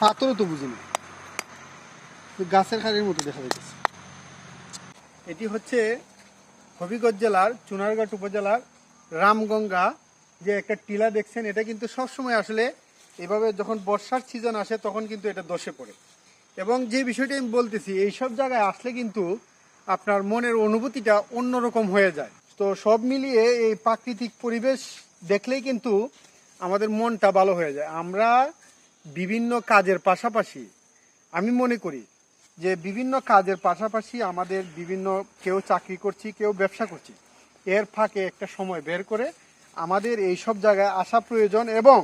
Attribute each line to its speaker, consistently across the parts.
Speaker 1: পাথরও তো বুঝিনি, গাছের খাড়ির মতো দেখা যাচ্ছে। এটি হচ্ছে হবিগঞ্জ জেলার চুনারঘাট উপজেলার রামগঙ্গা যে একটা টিলা দেখছেন, এটা কিন্তু সবসময় আসলে এভাবে যখন বর্ষার সিজন আসে তখন কিন্তু এটা ধসে পড়ে। এবং যে বিষয়টি আমি বলতেছি, এইসব জায়গায় আসলে কিন্তু আপনার মনের অনুভূতিটা অন্যরকম হয়ে যায়। তো সব মিলিয়ে এই প্রাকৃতিক পরিবেশ দেখলেই কিন্তু আমাদের মনটা ভালো হয়ে যায়। আমরা বিভিন্ন কাজের পাশাপাশি আমি মনে করি যে বিভিন্ন কাজের পাশাপাশি আমাদের বিভিন্ন, কেউ চাকরি করছি, কেউ ব্যবসা করছি, এর ফাঁকে একটা সময় বের করে আমাদের এই সব জায়গায় আসা প্রয়োজন এবং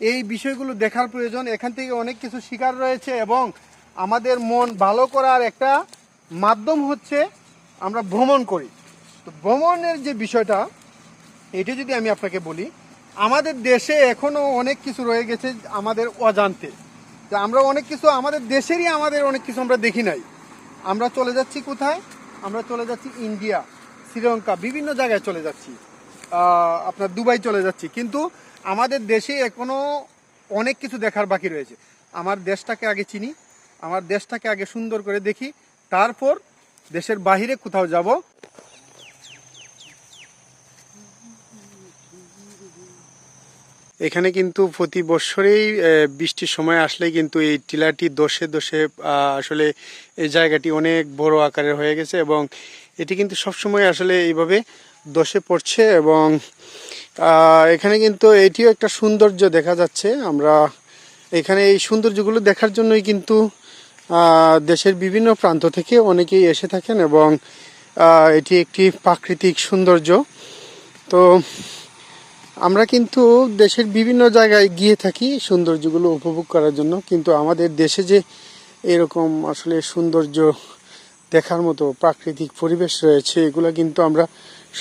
Speaker 1: এই বিষয়গুলো দেখার প্রয়োজন। এখান থেকে অনেক কিছু শেখার রয়েছে এবং আমাদের মন ভালো করার একটা মাধ্যম হচ্ছে আমরা ভ্রমণ করি। তো ভ্রমণের যে বিষয়টা, এটা যদি আমি আপনাকে বলি, আমাদের দেশে এখনও অনেক কিছু রয়ে গেছে আমাদের অজান্তে। যে আমরা অনেক কিছু আমাদের দেশেরই আমাদের অনেক কিছু আমরা দেখি নাই। আমরা চলে যাচ্ছি কোথায়? আমরা চলে যাচ্ছি ইন্ডিয়া, শ্রীলঙ্কা, বিভিন্ন জায়গায় চলে যাচ্ছি, আপনার দুবাই চলে যাচ্ছি, কিন্তু আমাদের দেশে এখনও অনেক কিছু দেখার বাকি রয়েছে। আমার দেশটাকে আগে চিনি, আমার দেশটাকে আগে সুন্দর করে দেখি, তারপর দেশের বাহিরে কোথাও যাব। এখানে কিন্তু প্রতি বছরেই বৃষ্টির সময় আসলে কিন্তু এই টিলাটি দোষে দোষে আসলে এই জায়গাটি অনেক বড় আকারের হয়ে গেছে এবং এটি কিন্তু সবসময় আসলে এইভাবে দোষে পড়ছে এবং এখানে কিন্তু এটিও একটা সৌন্দর্য দেখা যাচ্ছে। আমরা এখানে এই সৌন্দর্যগুলো দেখার জন্যই কিন্তু দেশের বিভিন্ন প্রান্ত থেকে অনেকেই এসে থাকেন এবং এটি একটি প্রাকৃতিক সৌন্দর্য। তো আমরা কিন্তু দেশের বিভিন্ন জায়গায় গিয়ে থাকি সৌন্দর্যগুলো উপভোগ করার জন্য, কিন্তু আমাদের দেশে যে এরকম আসলে সৌন্দর্য দেখার মতো প্রাকৃতিক পরিবেশ রয়েছে, এগুলো কিন্তু আমরা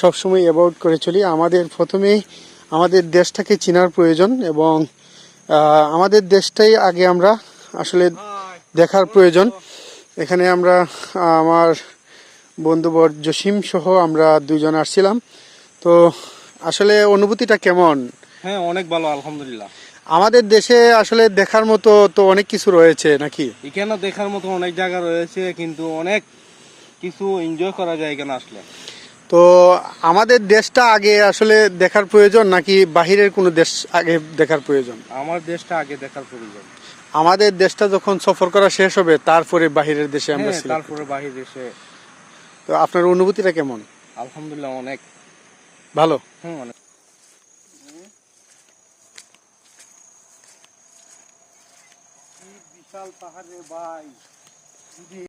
Speaker 1: সবসময় অ্যাভয়েড করে চলি। আমাদের প্রথমেই আমাদের দেশটাকে চেনার প্রয়োজন এবং আমাদের দেশটাই আগে আমরা আসলে দেখার প্রয়োজন। এখানে আমরা আমার বন্ধুবর জসিম সহ আমরা দুজন আসছিলাম। তো আসলে অনুভূতিটা কেমন?
Speaker 2: হ্যাঁ, অনেক ভালো, আলহামদুলিল্লাহ।
Speaker 1: আমাদের দেশে আসলে দেখার মতো তো অনেক কিছু রয়েছে নাকি?
Speaker 2: এখানে দেখার মতো অনেক জায়গা রয়েছে, কিন্তু অনেক কিছু এনজয় করা যায় এখানে আসলে।
Speaker 1: তো আমাদের দেশটা আগে আসলে দেখার প্রয়োজন নাকি বাহিরের কোনো দেশ আগে দেখার প্রয়োজন?
Speaker 2: আমার দেশটা আগে দেখার প্রয়োজন।
Speaker 1: আমাদের দেশটা যখন সফর করা শেষ হবে তারপরে বাহিরের দেশে আমরা
Speaker 2: হ্যাঁ,
Speaker 1: সিলেক্ট করব।
Speaker 2: তারপরে বাহির দেশে।
Speaker 1: তো আপনার অনুভূতিটা কেমন?
Speaker 2: আলহামদুলিল্লাহ, অনেক
Speaker 1: ভালো।
Speaker 2: অনেক।
Speaker 1: বিশাল পাহাড়ে ভাই।